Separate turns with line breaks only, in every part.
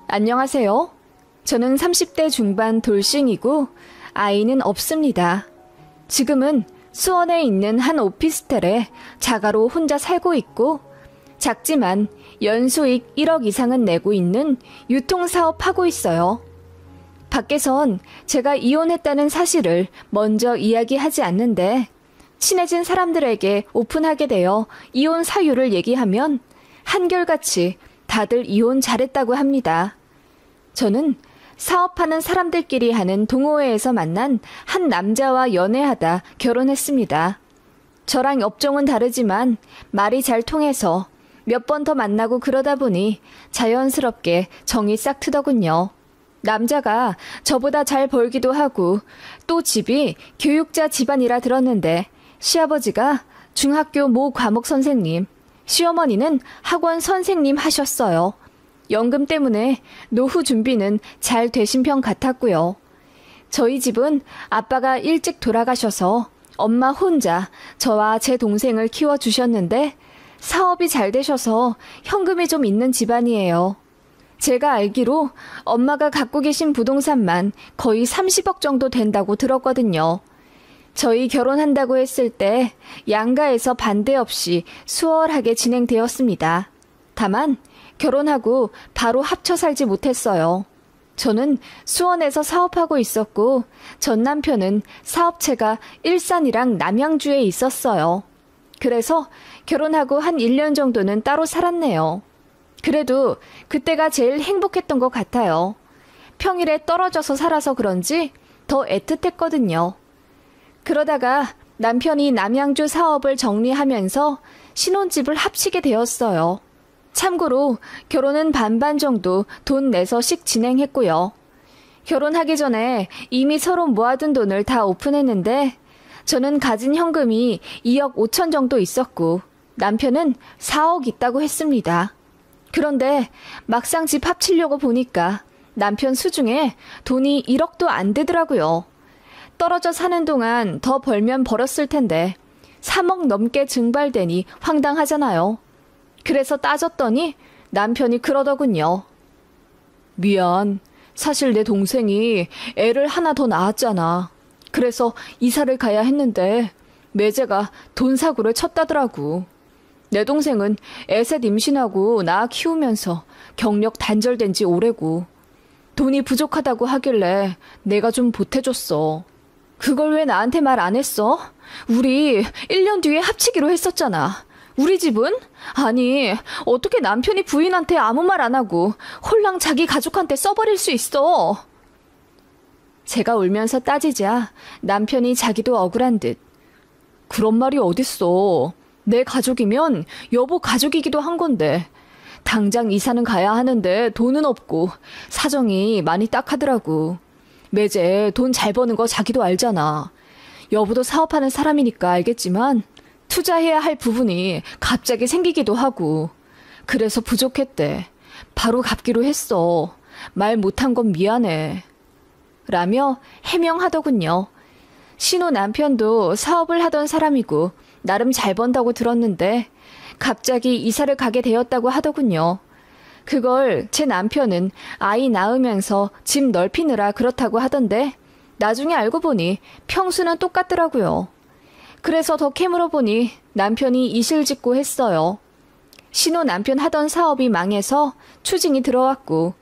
안녕하세요. 저는 30대 중반 돌싱이고 아이는 없습니다. 지금은 수원에 있는 한 오피스텔에 자가로 혼자 살고 있고 작지만 연수익 1억 이상은 내고 있는 유통사업 하고 있어요. 밖에선 제가 이혼했다는 사실을 먼저 이야기하지 않는데 친해진 사람들에게 오픈하게 되어 이혼 사유를 얘기하면 한결같이 다들 이혼 잘했다고 합니다. 저는 사업하는 사람들끼리 하는 동호회에서 만난 한 남자와 연애하다 결혼했습니다. 저랑 업종은 다르지만 말이 잘 통해서 몇 번 더 만나고 그러다 보니 자연스럽게 정이 싹 트더군요. 남자가 저보다 잘 벌기도 하고 또 집이 교육자 집안이라 들었는데 시아버지가 중학교 모 과목 선생님, 시어머니는 학원 선생님 하셨어요. 연금 때문에 노후 준비는 잘 되신 편 같았고요. 저희 집은 아빠가 일찍 돌아가셔서 엄마 혼자 저와 제 동생을 키워주셨는데 사업이 잘 되셔서 현금이 좀 있는 집안이에요. 제가 알기로 엄마가 갖고 계신 부동산만 거의 30억 정도 된다고 들었거든요. 저희 결혼한다고 했을 때 양가에서 반대 없이 수월하게 진행되었습니다. 다만 결혼하고 바로 합쳐 살지 못했어요. 저는 수원에서 사업하고 있었고 전 남편은 사업체가 일산이랑 남양주에 있었어요. 그래서 결혼하고 한 1년 정도는 따로 살았네요. 그래도 그때가 제일 행복했던 것 같아요. 평일에 떨어져서 살아서 그런지 더 애틋했거든요. 그러다가 남편이 남양주 사업을 정리하면서 신혼집을 합치게 되었어요. 참고로 결혼은 반반 정도 돈 내서씩 진행했고요. 결혼하기 전에 이미 서로 모아둔 돈을 다 오픈했는데 저는 가진 현금이 2억 5천 정도 있었고 남편은 4억 있다고 했습니다. 그런데 막상 집 합치려고 보니까 남편 수중에 돈이 1억도 안 되더라고요. 떨어져 사는 동안 더 벌면 벌었을 텐데 3억 넘게 증발되니 황당하잖아요. 그래서 따졌더니 남편이 그러더군요. 미안. 사실 내 동생이 애를 하나 더 낳았잖아. 그래서 이사를 가야 했는데 매제가 돈 사고를 쳤다더라고. 내 동생은 애셋 임신하고 나 키우면서 경력 단절된 지 오래고 돈이 부족하다고 하길래 내가 좀 보태줬어. 그걸 왜 나한테 말 안 했어? 우리 1년 뒤에 합치기로 했었잖아. 우리 집은? 아니, 어떻게 남편이 부인한테 아무 말 안 하고 홀랑 자기 가족한테 써버릴 수 있어? 제가 울면서 따지자 남편이 자기도 억울한 듯. 그런 말이 어딨어. 내 가족이면 여보 가족이기도 한 건데 당장 이사는 가야 하는데 돈은 없고 사정이 많이 딱하더라고. 매제 돈 잘 버는 거 자기도 알잖아. 여보도 사업하는 사람이니까 알겠지만 투자해야 할 부분이 갑자기 생기기도 하고 그래서 부족했대. 바로 갚기로 했어. 말 못한 건 미안해. 라며 해명하더군요. 신호 남편도 사업을 하던 사람이고 나름 잘 번다고 들었는데 갑자기 이사를 가게 되었다고 하더군요. 그걸 제 남편은 아이 낳으면서 집 넓히느라 그렇다고 하던데 나중에 알고 보니 평수는 똑같더라고요. 그래서 더 캐물어 보니 남편이 이실직고 했어요. 신호 남편 하던 사업이 망해서 추징이 들어왔고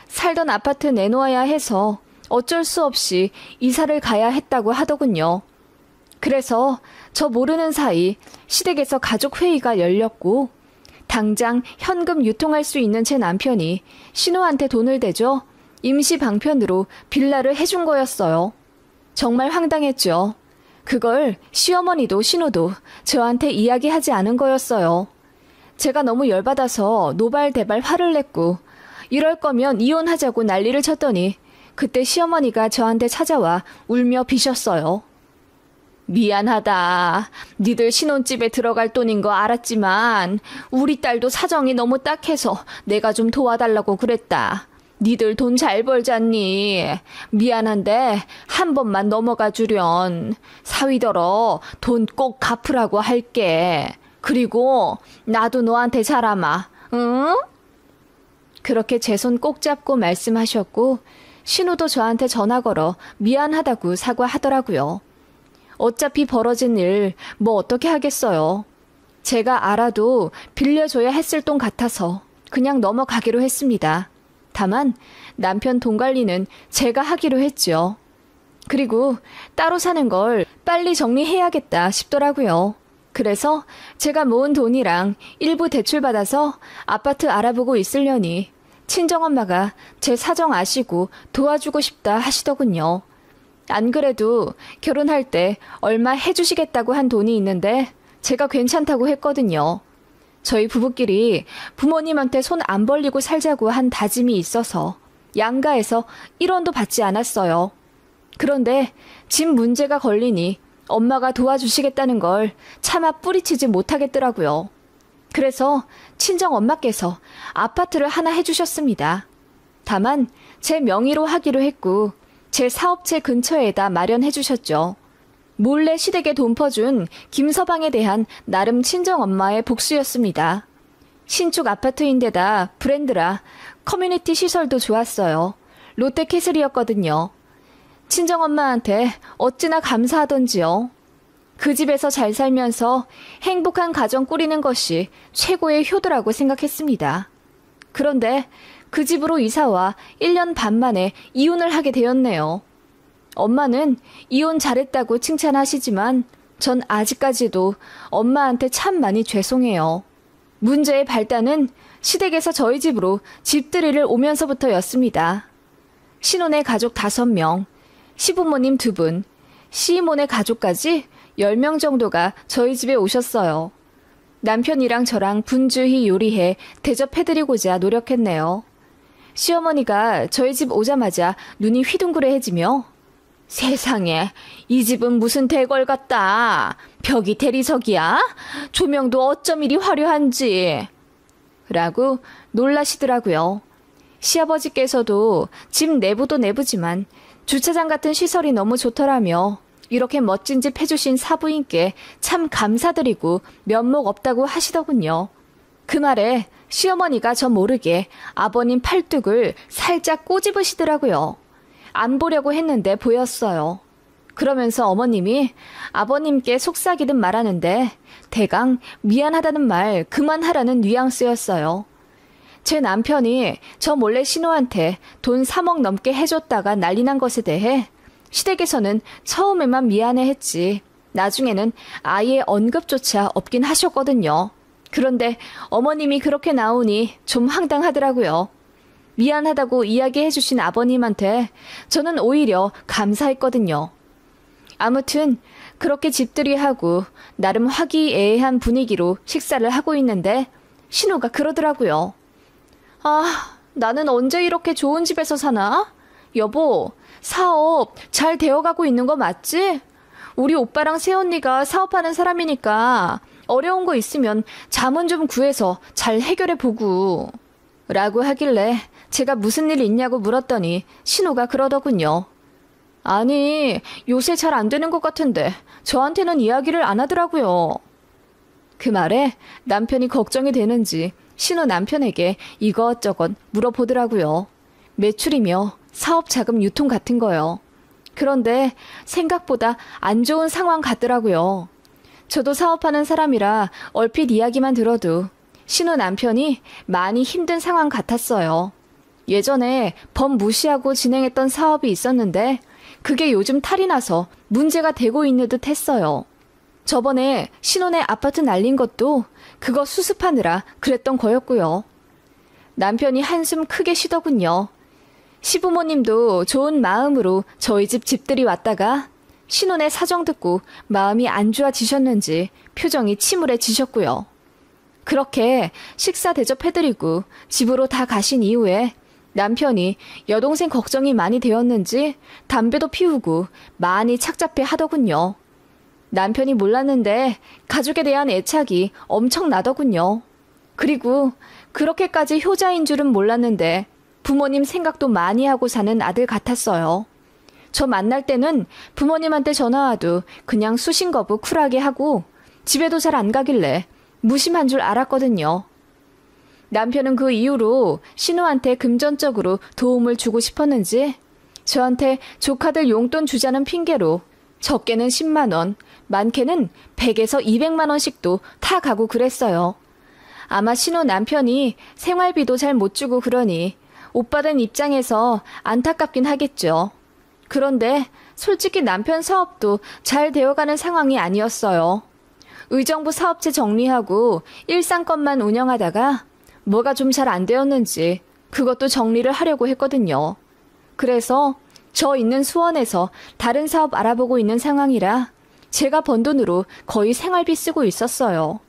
살던 아파트 내놓아야 해서 어쩔 수 없이 이사를 가야 했다고 하더군요. 그래서 저 모르는 사이 시댁에서 가족회의가 열렸고 당장 현금 유통할 수 있는 제 남편이 신호한테 돈을 대줘 임시 방편으로 빌라를 해준 거였어요. 정말 황당했죠. 그걸 시어머니도 신호도 저한테 이야기하지 않은 거였어요. 제가 너무 열받아서 노발대발 화를 냈고 이럴 거면 이혼하자고 난리를 쳤더니 그때 시어머니가 저한테 찾아와 울며 비셨어요. 미안하다. 니들 신혼집에 들어갈 돈인 거 알았지만 우리 딸도 사정이 너무 딱해서 내가 좀 도와달라고 그랬다. 니들 돈 잘 벌잖니. 미안한데 한 번만 넘어가 주련. 사위더러 돈 꼭 갚으라고 할게. 그리고 나도 너한테 잘하마. 응? 그렇게 제 손 꼭 잡고 말씀하셨고 신우도 저한테 전화 걸어 미안하다고 사과하더라고요. 어차피 벌어진 일 뭐 어떻게 하겠어요. 제가 알아도 빌려줘야 했을 돈 같아서 그냥 넘어가기로 했습니다. 다만 남편 돈 관리는 제가 하기로 했죠. 그리고 따로 사는 걸 빨리 정리해야겠다 싶더라고요. 그래서 제가 모은 돈이랑 일부 대출받아서 아파트 알아보고 있으려니 친정엄마가 제 사정 아시고 도와주고 싶다 하시더군요. 안 그래도 결혼할 때 얼마 해주시겠다고 한 돈이 있는데 제가 괜찮다고 했거든요. 저희 부부끼리 부모님한테 손 안 벌리고 살자고 한 다짐이 있어서 양가에서 1원도 받지 않았어요. 그런데 집 문제가 걸리니 엄마가 도와주시겠다는 걸 차마 뿌리치지 못하겠더라고요. 그래서 친정엄마께서 아파트를 하나 해주셨습니다. 다만 제 명의로 하기로 했고 제 사업체 근처에다 마련해 주셨죠. 몰래 시댁에 돈 퍼준 김서방에 대한 나름 친정엄마의 복수였습니다. 신축 아파트인데다 브랜드라 커뮤니티 시설도 좋았어요. 롯데캐슬이었거든요. 친정엄마한테 어찌나 감사하던지요. 그 집에서 잘 살면서 행복한 가정 꾸리는 것이 최고의 효도라고 생각했습니다. 그런데 그 집으로 이사와 1년 반 만에 이혼을 하게 되었네요. 엄마는 이혼 잘했다고 칭찬하시지만 전 아직까지도 엄마한테 참 많이 죄송해요. 문제의 발단은 시댁에서 저희 집으로 집들이를 오면서부터였습니다. 신혼의 가족 5명, 시부모님 2분, 시이모네 가족까지 10명 정도가 저희 집에 오셨어요. 남편이랑 저랑 분주히 요리해 대접해드리고자 노력했네요. 시어머니가 저희 집 오자마자 눈이 휘둥그레해지며 세상에, 이 집은 무슨 대궐 같다. 벽이 대리석이야? 조명도 어쩜 이리 화려한지. 라고 놀라시더라고요. 시아버지께서도 집 내부도 내부지만 주차장 같은 시설이 너무 좋더라며 이렇게 멋진 집 해주신 사부인께 참 감사드리고 면목 없다고 하시더군요. 그 말에 시어머니가 저 모르게 아버님 팔뚝을 살짝 꼬집으시더라고요. 안 보려고 했는데 보였어요. 그러면서 어머님이 아버님께 속삭이듯 말하는데 대강 미안하다는 말 그만하라는 뉘앙스였어요. 제 남편이 저 몰래 신우한테 돈 3억 넘게 해줬다가 난리 난 것에 대해 시댁에서는 처음에만 미안해했지 나중에는 아예 언급조차 없긴 하셨거든요. 그런데 어머님이 그렇게 나오니 좀 황당하더라고요. 미안하다고 이야기해주신 아버님한테 저는 오히려 감사했거든요. 아무튼 그렇게 집들이하고 나름 화기애애한 분위기로 식사를 하고 있는데 신우가 그러더라고요. 아, 나는 언제 이렇게 좋은 집에서 사나? 여보, 사업 잘 되어가고 있는 거 맞지? 우리 오빠랑 새언니가 사업하는 사람이니까 어려운 거 있으면 자문 좀 구해서 잘 해결해보고. 라고 하길래 제가 무슨 일 있냐고 물었더니 신우가 그러더군요. 아니, 요새 잘 안 되는 것 같은데 저한테는 이야기를 안 하더라고요. 그 말에 남편이 걱정이 되는지 신우 남편에게 이것저것 물어보더라고요. 매출이며 사업 자금 유통 같은 거요. 그런데 생각보다 안 좋은 상황 같더라고요. 저도 사업하는 사람이라 얼핏 이야기만 들어도 신우 남편이 많이 힘든 상황 같았어요. 예전에 법 무시하고 진행했던 사업이 있었는데 그게 요즘 탈이 나서 문제가 되고 있는 듯 했어요. 저번에 신혼에 아파트 날린 것도 그거 수습하느라 그랬던 거였고요. 남편이 한숨 크게 쉬더군요. 시부모님도 좋은 마음으로 저희 집 집들이 왔다가 신혼의 사정 듣고 마음이 안 좋아지셨는지 표정이 침울해지셨고요. 그렇게 식사 대접해드리고 집으로 다 가신 이후에 남편이 여동생 걱정이 많이 되었는지 담배도 피우고 많이 착잡해 하더군요. 남편이 몰랐는데 가족에 대한 애착이 엄청 나더군요. 그리고 그렇게까지 효자인 줄은 몰랐는데 부모님 생각도 많이 하고 사는 아들 같았어요. 저 만날 때는 부모님한테 전화와도 그냥 수신거부 쿨하게 하고 집에도 잘 안 가길래 무심한 줄 알았거든요. 남편은 그 이후로 신우한테 금전적으로 도움을 주고 싶었는지 저한테 조카들 용돈 주자는 핑계로 적게는 10만 원, 많게는 100에서 200만 원씩도 타 가고 그랬어요. 아마 신우 남편이 생활비도 잘 못 주고 그러니 오빠들 입장에서 안타깝긴 하겠죠. 그런데 솔직히 남편 사업도 잘 되어가는 상황이 아니었어요. 의정부 사업체 정리하고 일상건만 운영하다가 뭐가 좀 잘 안 되었는지 그것도 정리를 하려고 했거든요. 그래서 저 있는 수원에서 다른 사업 알아보고 있는 상황이라 제가 번 돈으로 거의 생활비 쓰고 있었어요.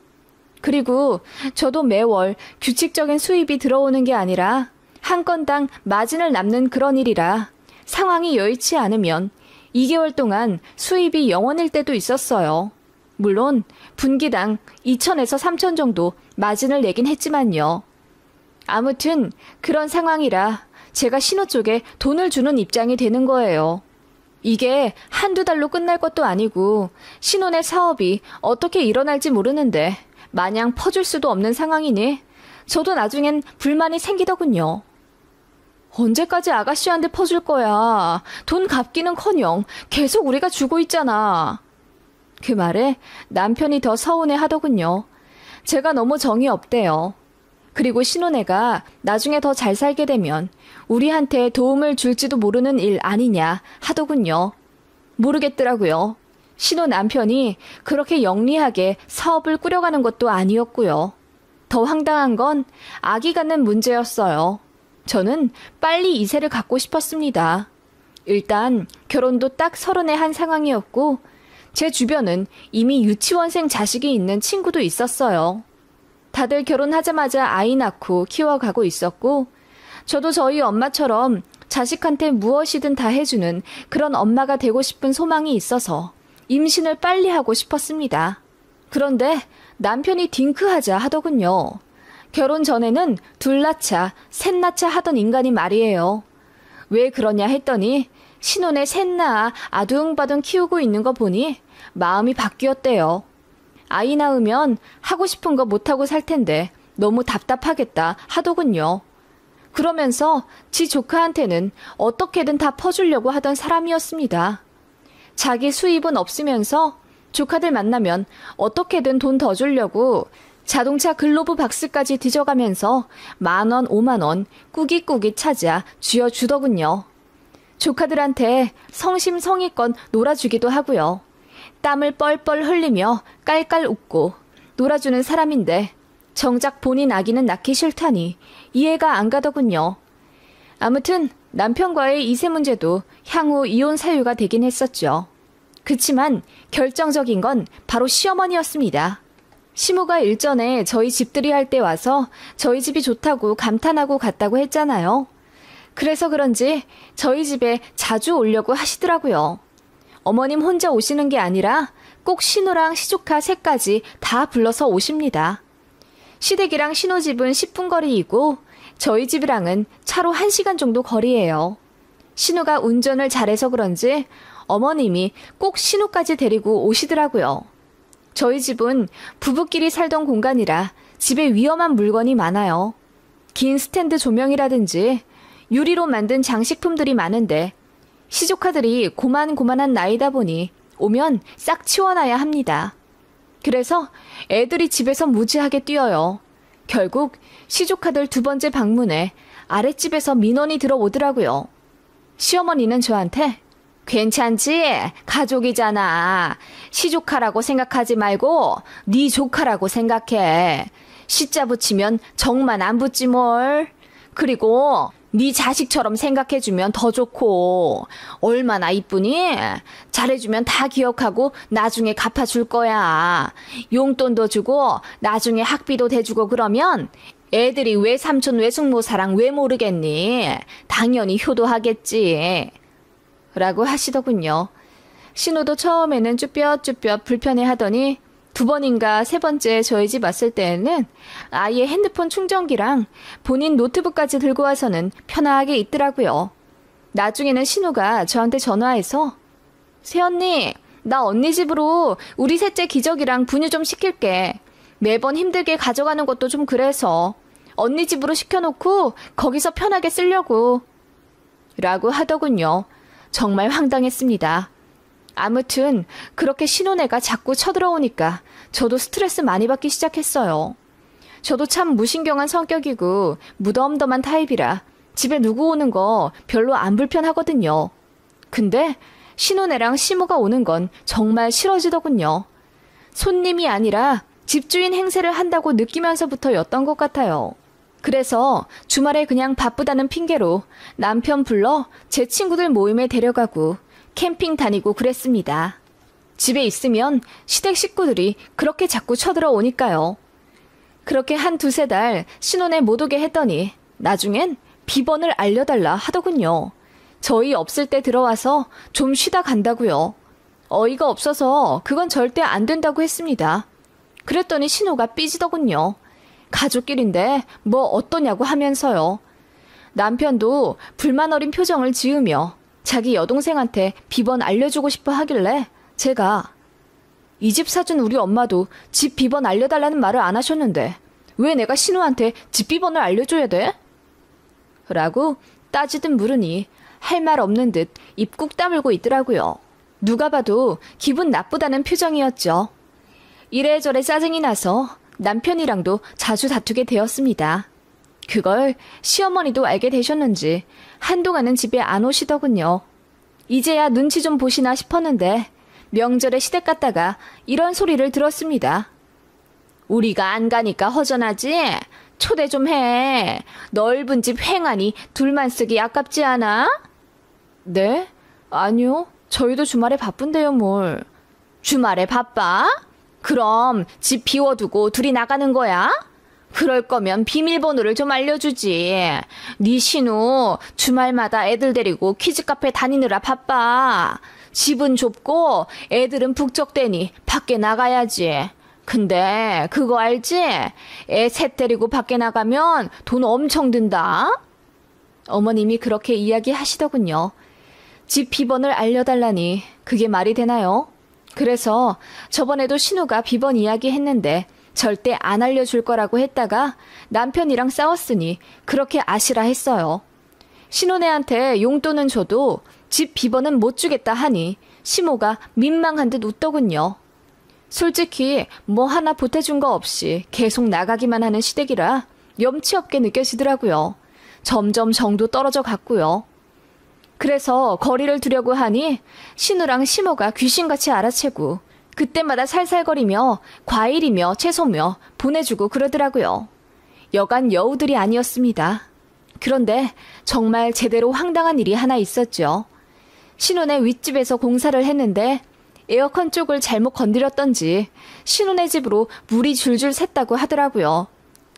그리고 저도 매월 규칙적인 수입이 들어오는 게 아니라 한 건당 마진을 남는 그런 일이라 상황이 여의치 않으면 2개월 동안 수입이 0원일 때도 있었어요. 물론 분기당 2천에서 3천 정도 마진을 내긴 했지만요. 아무튼 그런 상황이라 제가 신호 쪽에 돈을 주는 입장이 되는 거예요. 이게 한두 달로 끝날 것도 아니고 신혼의 사업이 어떻게 일어날지 모르는데 마냥 퍼줄 수도 없는 상황이니 저도 나중엔 불만이 생기더군요. 언제까지 아가씨한테 퍼줄 거야. 돈 갚기는커녕 계속 우리가 주고 있잖아. 그 말에 남편이 더 서운해 하더군요. 제가 너무 정이 없대요. 그리고 신혼애가 나중에 더 잘 살게 되면 우리한테 도움을 줄지도 모르는 일 아니냐 하더군요. 모르겠더라고요. 신혼 남편이 그렇게 영리하게 사업을 꾸려가는 것도 아니었고요. 더 황당한 건 아기 갖는 문제였어요. 저는 빨리 이세를 갖고 싶었습니다. 일단 결혼도 딱 30에 한 상황이었고 제 주변은 이미 유치원생 자식이 있는 친구도 있었어요. 다들 결혼하자마자 아이 낳고 키워가고 있었고 저도 저희 엄마처럼 자식한테 무엇이든 다 해주는 그런 엄마가 되고 싶은 소망이 있어서 임신을 빨리 하고 싶었습니다. 그런데 남편이 딩크하자 하더군요. 결혼 전에는 둘 낳자, 셋 낳자 하던 인간이 말이에요. 왜 그러냐 했더니 신혼에 셋 낳아 아둥바둥 키우고 있는 거 보니 마음이 바뀌었대요. 아이 낳으면 하고 싶은 거 못하고 살 텐데 너무 답답하겠다 하더군요. 그러면서 지 조카한테는 어떻게든 다 퍼주려고 하던 사람이었습니다. 자기 수입은 없으면서 조카들 만나면 어떻게든 돈 더 주려고 자동차 글로브 박스까지 뒤져가면서 10,000원, 50,000원 꾸깃꾸깃 찾아 쥐어주더군요. 조카들한테 성심성의껏 놀아주기도 하고요. 땀을 뻘뻘 흘리며 깔깔 웃고 놀아주는 사람인데 정작 본인 아기는 낳기 싫다니 이해가 안 가더군요. 아무튼 남편과의 이세 문제도 향후 이혼 사유가 되긴 했었죠. 그치만 결정적인 건 바로 시어머니였습니다. 시모가 일전에 저희 집들이 할 때 와서 저희 집이 좋다고 감탄하고 갔다고 했잖아요. 그래서 그런지 저희 집에 자주 오려고 하시더라고요. 어머님 혼자 오시는 게 아니라 꼭 신우랑 시조카 셋까지 다 불러서 오십니다. 시댁이랑 신우집은 10분 거리이고 저희 집이랑은 차로 1시간 정도 거리예요. 신우가 운전을 잘해서 그런지 어머님이 꼭 신우까지 데리고 오시더라고요. 저희 집은 부부끼리 살던 공간이라 집에 위험한 물건이 많아요. 긴 스탠드 조명이라든지 유리로 만든 장식품들이 많은데 시조카들이 고만고만한 나이다 보니 오면 싹 치워놔야 합니다. 그래서 애들이 집에서 무지하게 뛰어요. 결국 시조카들 2번째 방문에 아랫집에서 민원이 들어오더라고요. 시어머니는 저한테 괜찮지? 가족이잖아. 시조카라고 생각하지 말고 네 조카라고 생각해. 시자 붙이면 정만 안 붙지 뭘. 그리고 네 자식처럼 생각해주면 더 좋고 얼마나 이쁘니? 잘해주면 다 기억하고 나중에 갚아줄 거야. 용돈도 주고 나중에 학비도 대주고 그러면 애들이 외삼촌 외숙모사랑 왜 모르겠니? 당연히 효도하겠지. 라고 하시더군요. 신우도 처음에는 쭈뼛쭈뼛 불편해하더니 2번인가 3번째 저희 집 왔을 때에는 아예 핸드폰 충전기랑 본인 노트북까지 들고 와서는 편하게 있더라고요. 나중에는 신우가 저한테 전화해서 새언니, 나 언니 집으로 우리 셋째 기저귀랑 분유 좀 시킬게. 매번 힘들게 가져가는 것도 좀 그래서 언니 집으로 시켜놓고 거기서 편하게 쓰려고. 라고 하더군요. 정말 황당했습니다. 아무튼 그렇게 신혼애가 자꾸 쳐들어오니까 저도 스트레스 많이 받기 시작했어요. 저도 참 무신경한 성격이고 무덤덤한 타입이라 집에 누구 오는 거 별로 안 불편하거든요. 근데 신혼애랑 시모가 오는 건 정말 싫어지더군요. 손님이 아니라 집주인 행세를 한다고 느끼면서부터였던 것 같아요. 그래서 주말에 그냥 바쁘다는 핑계로 남편 불러 제 친구들 모임에 데려가고 캠핑 다니고 그랬습니다. 집에 있으면 시댁 식구들이 그렇게 자꾸 쳐들어오니까요. 그렇게 한 두세 달 신혼에 못 오게 했더니 나중엔 비번을 알려달라 하더군요. 저희 없을 때 들어와서 좀 쉬다 간다고요. 어이가 없어서 그건 절대 안 된다고 했습니다. 그랬더니 신호가 삐지더군요. 가족끼린데 뭐 어떠냐고 하면서요. 남편도 불만 어린 표정을 지으며 자기 여동생한테 비번 알려주고 싶어 하길래 제가 이 집 사준 우리 엄마도 집 비번 알려달라는 말을 안 하셨는데 왜 내가 신우한테 집 비번을 알려줘야 돼? 라고 따지듯 물으니 할 말 없는 듯 입 꾹 다물고 있더라고요. 누가 봐도 기분 나쁘다는 표정이었죠. 이래저래 짜증이 나서 남편이랑도 자주 다투게 되었습니다. 그걸 시어머니도 알게 되셨는지 한동안은 집에 안 오시더군요. 이제야 눈치 좀 보시나 싶었는데 명절에 시댁 갔다가 이런 소리를 들었습니다. 우리가 안 가니까 허전하지? 초대 좀 해. 넓은 집 횡하니 둘만 쓰기 아깝지 않아? 네? 아니요. 저희도 주말에 바쁜데요, 뭘. 주말에 바빠? 그럼 집 비워두고 둘이 나가는 거야? 그럴 거면 비밀번호를 좀 알려주지. 네 신우 주말마다 애들 데리고 키즈카페 다니느라 바빠. 집은 좁고 애들은 북적대니 밖에 나가야지. 근데 그거 알지? 애 셋 데리고 밖에 나가면 돈 엄청 든다. 어머님이 그렇게 이야기하시더군요. 집 비번을 알려달라니 그게 말이 되나요? 그래서 저번에도 신우가 비번 이야기했는데 절대 안 알려줄 거라고 했다가 남편이랑 싸웠으니 그렇게 아시라 했어요. 신혼애한테 용돈은 줘도 집 비번은 못 주겠다 하니 시모가 민망한 듯 웃더군요. 솔직히 뭐 하나 보태준 거 없이 계속 나가기만 하는 시댁이라 염치 없게 느껴지더라고요. 점점 정도 떨어져 갔고요. 그래서 거리를 두려고 하니 신우랑 시모가 귀신같이 알아채고 그때마다 살살거리며 과일이며 채소며 보내주고 그러더라고요. 여간 여우들이 아니었습니다. 그런데 정말 제대로 황당한 일이 하나 있었죠. 신혼의 윗집에서 공사를 했는데 에어컨 쪽을 잘못 건드렸던지 신혼의 집으로 물이 줄줄 샜다고 하더라고요.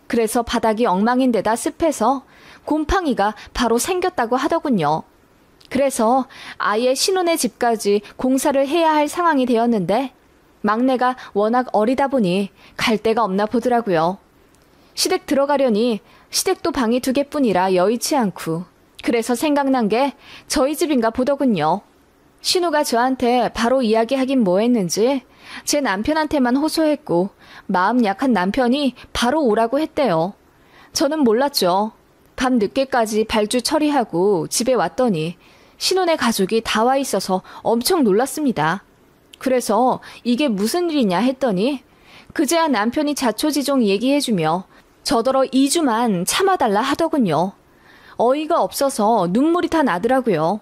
그래서 바닥이 엉망인데다 습해서 곰팡이가 바로 생겼다고 하더군요. 그래서 아예 신혼의 집까지 공사를 해야 할 상황이 되었는데 막내가 워낙 어리다 보니 갈 데가 없나 보더라고요. 시댁 들어가려니 시댁도 방이 2개뿐이라 여의치 않고 그래서 생각난 게 저희 집인가 보더군요. 신우가 저한테 바로 이야기하긴 뭐했는지 제 남편한테만 호소했고 마음 약한 남편이 바로 오라고 했대요. 저는 몰랐죠. 밤 늦게까지 발주 처리하고 집에 왔더니 신혼의 가족이 다 와 있어서 엄청 놀랐습니다. 그래서 이게 무슨 일이냐 했더니 그제야 남편이 자초지종 얘기해주며 저더러 2주만 참아달라 하더군요. 어이가 없어서 눈물이 다 나더라고요.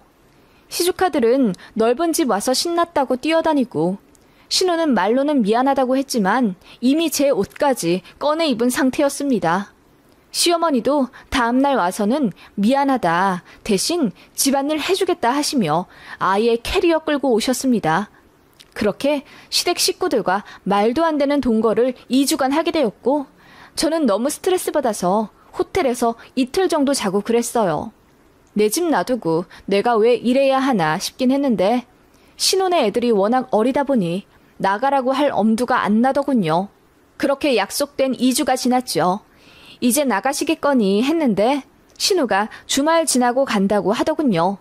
시주카들은 넓은 집 와서 신났다고 뛰어다니고 신우는 말로는 미안하다고 했지만 이미 제 옷까지 꺼내 입은 상태였습니다. 시어머니도 다음날 와서는 미안하다 대신 집안일 해주겠다 하시며 아예 캐리어 끌고 오셨습니다. 그렇게 시댁 식구들과 말도 안 되는 동거를 2주간 하게 되었고 저는 너무 스트레스 받아서 호텔에서 이틀 정도 자고 그랬어요. 내 집 놔두고 내가 왜 이래야 하나 싶긴 했는데 신혼의 애들이 워낙 어리다 보니 나가라고 할 엄두가 안 나더군요. 그렇게 약속된 2주가 지났죠. 이제 나가시겠거니 했는데 신우가 주말 지나고 간다고 하더군요.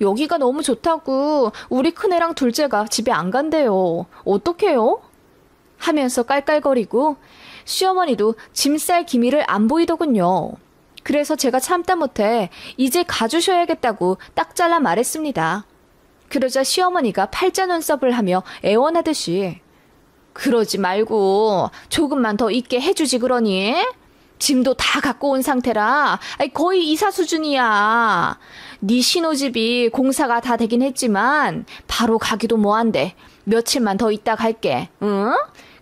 여기가 너무 좋다고 우리 큰애랑 둘째가 집에 안 간대요. 어떡해요? 하면서 깔깔거리고 시어머니도 짐 쌀 기미를 안 보이더군요. 그래서 제가 참다 못해 이제 가주셔야겠다고 딱 잘라 말했습니다. 그러자 시어머니가 팔자 눈썹을 하며 애원하듯이 그러지 말고 조금만 더 있게 해주지 그러니? 짐도 다 갖고 온 상태라 거의 이사 수준이야. 네 신혼집이 공사가 다 되긴 했지만 바로 가기도 뭐한데 며칠만 더 있다 갈게. 응?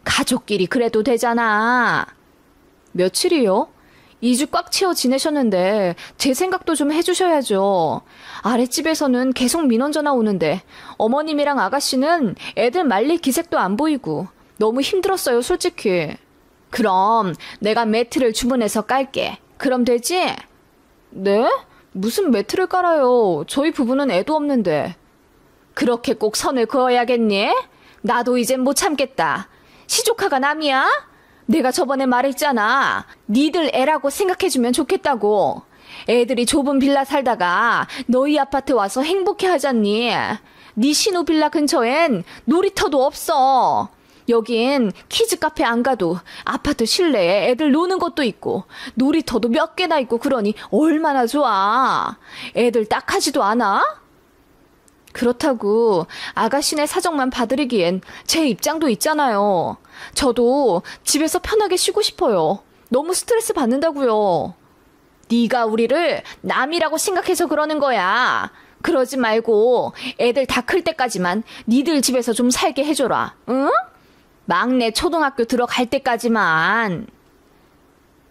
가족끼리 그래도 되잖아. 며칠이요? 2주 꽉 채워 지내셨는데 제 생각도 좀 해주셔야죠. 아랫집에서는 계속 민원 전화 오는데 어머님이랑 아가씨는 애들 말릴 기색도 안 보이고 너무 힘들었어요, 솔직히. 그럼 내가 매트를 주문해서 깔게. 그럼 되지? 네? 무슨 매트를 깔아요? 저희 부부는 애도 없는데. 그렇게 꼭 선을 그어야겠니? 나도 이젠 못 참겠다. 시조카가 남이야? 내가 저번에 말했잖아. 니들 애라고 생각해주면 좋겠다고. 애들이 좁은 빌라 살다가 너희 아파트 와서 행복해 하잖니. 네 신호 빌라 근처엔 놀이터도 없어. 여긴 키즈 카페 안 가도 아파트 실내에 애들 노는 곳도 있고 놀이터도 몇 개나 있고 그러니 얼마나 좋아. 애들 딱하지도 않아? 그렇다고 아가씨네 사정만 봐드리기엔 제 입장도 있잖아요. 저도 집에서 편하게 쉬고 싶어요. 너무 스트레스 받는다고요. 네가 우리를 남이라고 생각해서 그러는 거야. 그러지 말고 애들 다 클 때까지만 니들 집에서 좀 살게 해줘라. 응? 막내 초등학교 들어갈 때까지만.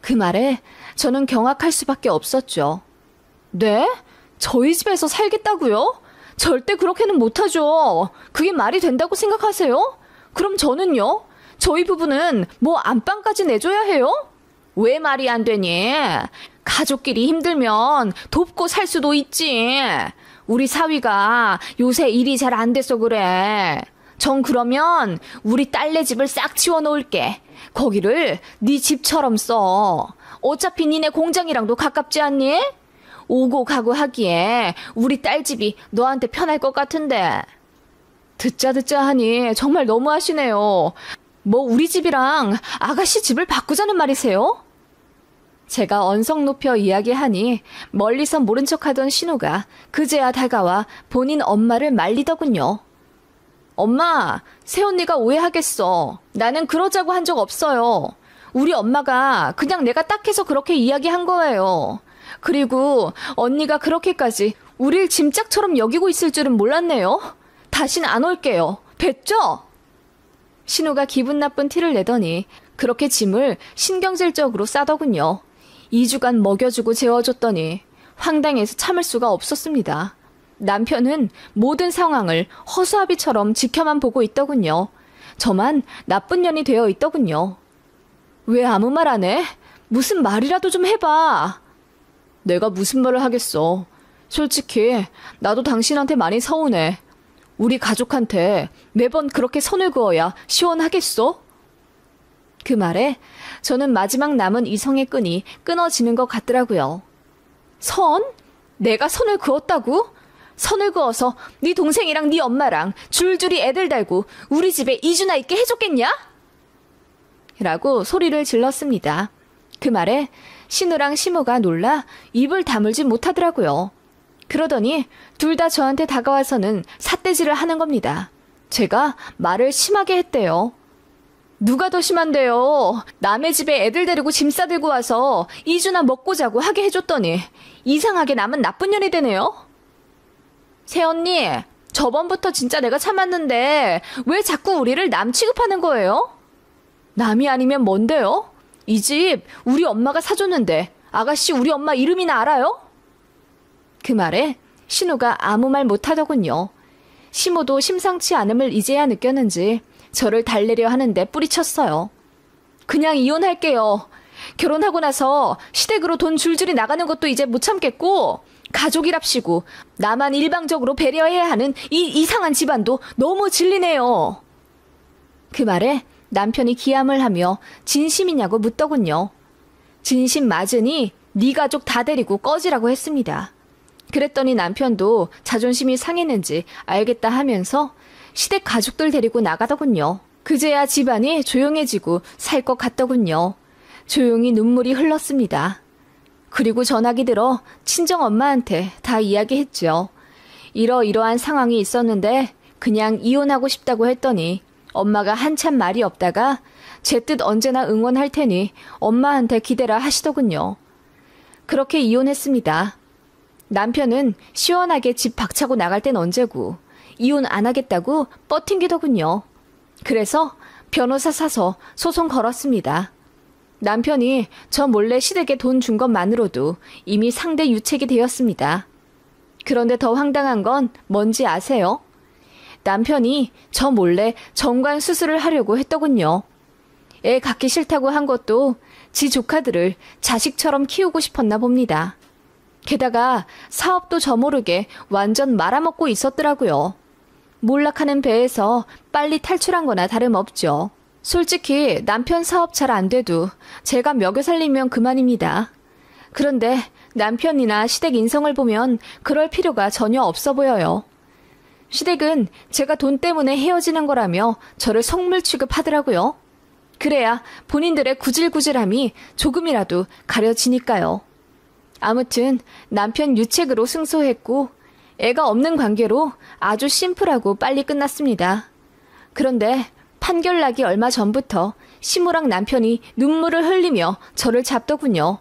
그 말에 저는 경악할 수밖에 없었죠. 네? 저희 집에서 살겠다고요? 절대 그렇게는 못하죠. 그게 말이 된다고 생각하세요? 그럼 저는요? 저희 부부는 뭐 안방까지 내줘야 해요? 왜 말이 안 되니? 가족끼리 힘들면 돕고 살 수도 있지. 우리 사위가 요새 일이 잘 안 돼서 그래. 전 그러면 우리 딸네 집을 싹 치워놓을게. 거기를 네 집처럼 써. 어차피 니네 공장이랑도 가깝지 않니? 오고 가고 하기에 우리 딸 집이 너한테 편할 것 같은데. 듣자 하니 정말 너무하시네요. 뭐 우리 집이랑 아가씨 집을 바꾸자는 말이세요? 제가 언성 높여 이야기하니 멀리서 모른 척하던 신우가 그제야 다가와 본인 엄마를 말리더군요. 엄마, 새언니가 오해하겠어. 나는 그러자고 한 적 없어요. 우리 엄마가 그냥 내가 딱해서 그렇게 이야기한 거예요. 그리고 언니가 그렇게까지 우릴 짐짝처럼 여기고 있을 줄은 몰랐네요. 다신 안 올게요. 뵀죠? 신우가 기분 나쁜 티를 내더니 그렇게 짐을 신경질적으로 싸더군요. 2주간 먹여주고 재워줬더니 황당해서 참을 수가 없었습니다. 남편은 모든 상황을 허수아비처럼 지켜만 보고 있더군요. 저만 나쁜 년이 되어 있더군요. 왜 아무 말 안 해? 무슨 말이라도 좀 해봐. 내가 무슨 말을 하겠어. 솔직히 나도 당신한테 많이 서운해. 우리 가족한테 매번 그렇게 선을 그어야 시원하겠어? 그 말에 저는 마지막 남은 이성의 끈이 끊어지는 것 같더라고요. 선? 내가 선을 그었다고? 선을 그어서 네 동생이랑 네 엄마랑 줄줄이 애들 달고 우리 집에 2주나 있게 해줬겠냐? 라고 소리를 질렀습니다. 그 말에 신우랑 시모가 놀라 입을 다물지 못하더라고요. 그러더니 둘 다 저한테 다가와서는 삿대질을 하는 겁니다. 제가 말을 심하게 했대요. 누가 더 심한데요? 남의 집에 애들 데리고 짐 싸들고 와서 2주나 먹고 자고 하게 해줬더니 이상하게 남은 나쁜 년이 되네요. 새언니, 저번부터 진짜 내가 참았는데 왜 자꾸 우리를 남 취급하는 거예요? 남이 아니면 뭔데요? 이 집 우리 엄마가 사줬는데 아가씨 우리 엄마 이름이나 알아요? 그 말에 신우가 아무 말 못하더군요. 시모도 심상치 않음을 이제야 느꼈는지 저를 달래려 하는데 뿌리쳤어요. 그냥 이혼할게요. 결혼하고 나서 시댁으로 돈 줄줄이 나가는 것도 이제 못 참겠고 가족이랍시고 나만 일방적으로 배려해야 하는 이 이상한 집안도 너무 질리네요. 그 말에 남편이 기함을 하며 진심이냐고 묻더군요. 진심 맞으니 네 가족 다 데리고 꺼지라고 했습니다. 그랬더니 남편도 자존심이 상했는지 알겠다 하면서 시댁 가족들 데리고 나가더군요. 그제야 집안이 조용해지고 살 것 같더군요. 조용히 눈물이 흘렀습니다. 그리고 전화기 들어 친정엄마한테 다 이야기했죠. 이러이러한 상황이 있었는데 그냥 이혼하고 싶다고 했더니 엄마가 한참 말이 없다가 제 뜻 언제나 응원할 테니 엄마한테 기대라 하시더군요. 그렇게 이혼했습니다. 남편은 시원하게 집 박차고 나갈 땐 언제고 이혼 안 하겠다고 뻗팅기더군요. 그래서 변호사 사서 소송 걸었습니다. 남편이 저 몰래 시댁에 돈 준 것만으로도 이미 상대 유책이 되었습니다. 그런데 더 황당한 건 뭔지 아세요? 남편이 저 몰래 정관 수술을 하려고 했더군요. 애 갖기 싫다고 한 것도 지 조카들을 자식처럼 키우고 싶었나 봅니다. 게다가 사업도 저 모르게 완전 말아먹고 있었더라고요. 몰락하는 배에서 빨리 탈출한 거나 다름없죠. 솔직히 남편 사업 잘 안 돼도 제가 먹여 살리면 그만입니다. 그런데 남편이나 시댁 인성을 보면 그럴 필요가 전혀 없어 보여요. 시댁은 제가 돈 때문에 헤어지는 거라며 저를 성물 취급하더라고요. 그래야 본인들의 구질구질함이 조금이라도 가려지니까요. 아무튼 남편 유책으로 승소했고 애가 없는 관계로 아주 심플하고 빨리 끝났습니다. 그런데 판결 나기 얼마 전부터 시무랑 남편이 눈물을 흘리며 저를 잡더군요.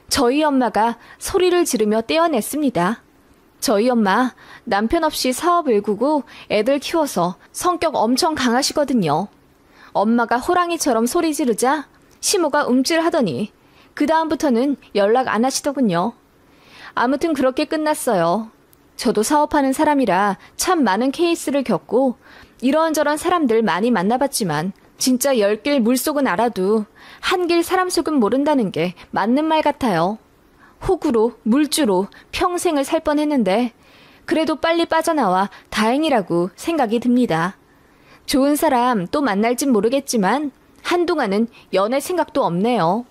저희 엄마가 소리를 지르며 떼어냈습니다. 저희 엄마 남편 없이 사업 일구고 애들 키워서 성격 엄청 강하시거든요. 엄마가 호랑이처럼 소리 지르자 시모가 움찔하더니 그 다음부터는 연락 안 하시더군요. 아무튼 그렇게 끝났어요. 저도 사업하는 사람이라 참 많은 케이스를 겪고 이런저런 사람들 많이 만나봤지만 진짜 10길 물속은 알아도 한길 사람 속은 모른다는 게 맞는 말 같아요. 호구로 물주로 평생을 살 뻔했는데 그래도 빨리 빠져나와 다행이라고 생각이 듭니다. 좋은 사람 또 만날진 모르겠지만 한동안은 연애 생각도 없네요.